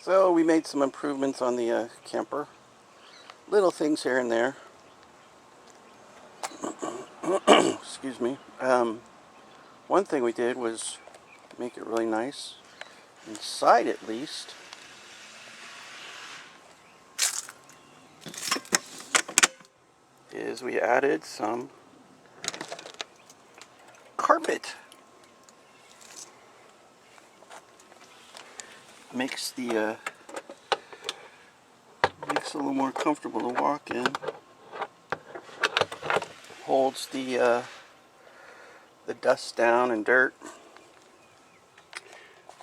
So we made some improvements on the camper. Little things here and there. Excuse me. One thing we did was make it really nice, inside at least. Is we added some carpet. Makes the makes it a little more comfortable to walk in. Holds the dust down and dirt.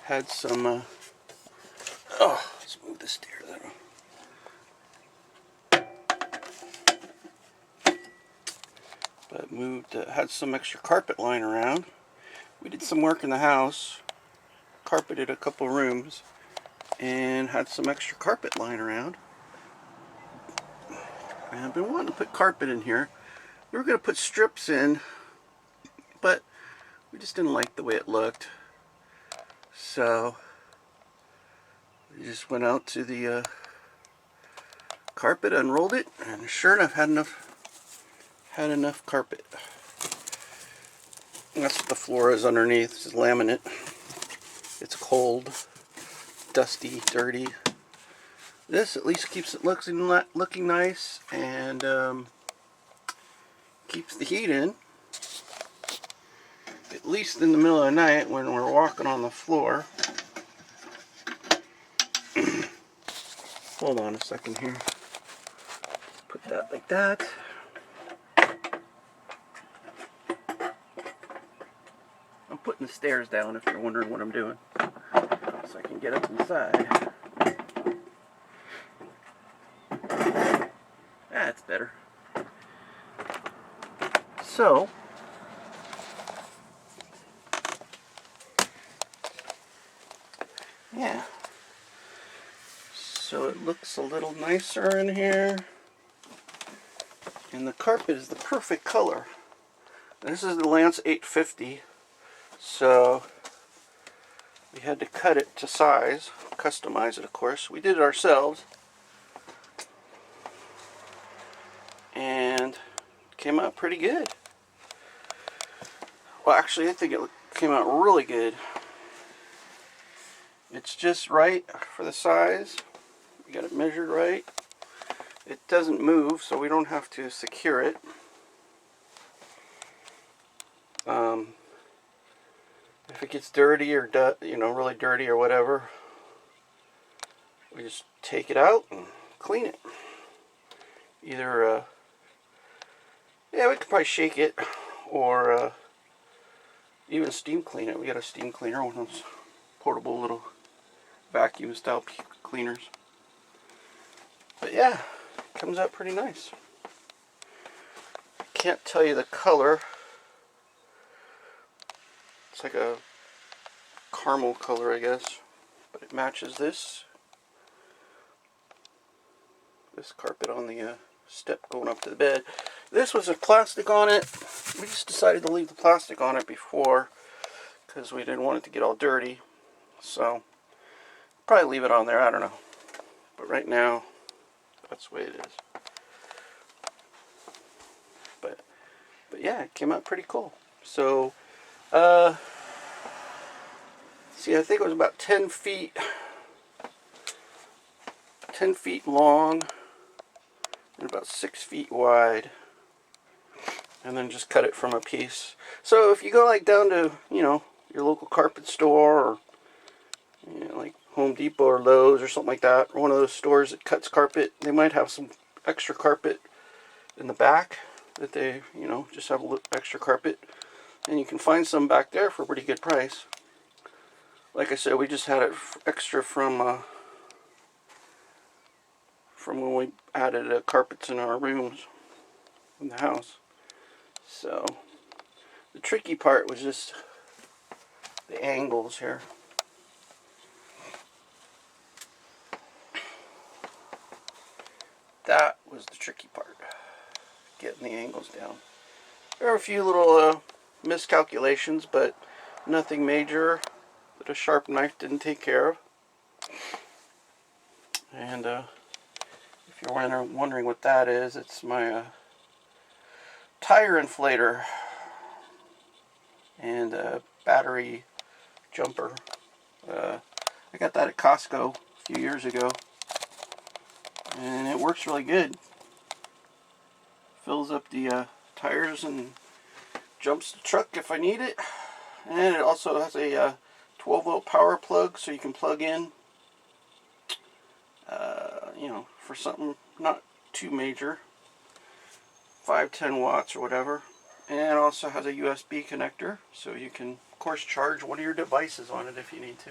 Had some let's move the stairs. But had some extra carpet lying around. We did some work in the house, carpeted a couple rooms, and had some extra carpet lying around. And I've been wanting to put carpet in here. We were going to put strips in, but we just didn't like the way it looked. So we just went out to the carpet, unrolled it, and sure enough had enough carpet. And that's what the floor is underneath. It's laminate. It's cold, dusty, dirty. This at least keeps it looking nice and keeps the heat in. At least in the middle of the night when we're walking on the floor. Hold on a second here. Put that like that. I'm putting the stairs down if you're wondering what I'm doing. So I can get up inside. That's better. So, yeah. So it looks a little nicer in here. And the carpet is the perfect color. This is the Lance 850. So we had to cut it to size, customize it of course. We did it ourselves. And it came out pretty good. Well, actually I think it came out really good. It's just right for the size. We got it measured right. It doesn't move, so we don't have to secure it. If it gets dirty or really dirty or whatever, we just take it out and clean it. Either we could probably shake it or even steam clean it. We got a steam cleaner, one of those portable little vacuum style cleaners. But yeah, it comes out pretty nice. I can't tell you the color. It's like a caramel color, I guess, but it matches this carpet on the step going up to the bed. This was a plastic on it. We just decided to leave the plastic on it before because we didn't want it to get all dirty. So probably leave it on there, I don't know. But right now, that's the way it is. But yeah, it came out pretty cool. So see, I think it was about 10 feet long and about 6 feet wide, and then just cut it from a piece. So if you go like down to your local carpet store, or like Home Depot or Lowe's or something like that, or one of those stores that cuts carpet, they might have some extra carpet in the back that they just have a little extra carpet, and you can find some back there for a pretty good price. Like I said, we just had it extra from when we added carpets in our rooms in the house. So the tricky part was just the angles here. That was the tricky part, getting the angles down. There are a few little miscalculations, but nothing major that a sharp knife didn't take care of. And if you're wondering what that is, it's my tire inflator and battery jumper. I got that at Costco a few years ago, and it works really good. Fills up the tires and jumps the truck if I need it. And it also has a 12-volt power plug, so you can plug in, for something not too major, 5-10 watts or whatever. And it also has a USB connector, so you can, of course, charge one of your devices on it if you need to.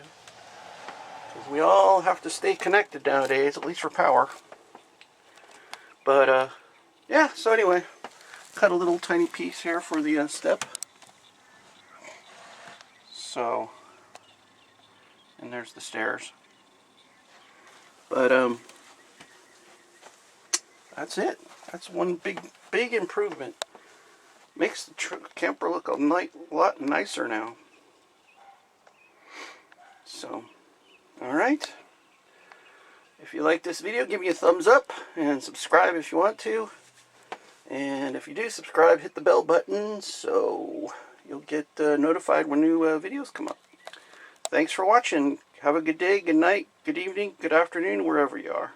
Because we all have to stay connected nowadays, at least for power. But, yeah, so anyway, cut a little tiny piece here for the step. So, and there's the stairs. But, that's it. That's one big improvement. Makes the camper look a lot nicer now. So, alright. If you like this video, give me a thumbs up and subscribe if you want to. And if you do subscribe, hit the bell button so you'll get notified when new videos come up. Thanks for watching. Have a good day, good night, good evening, good afternoon, wherever you are.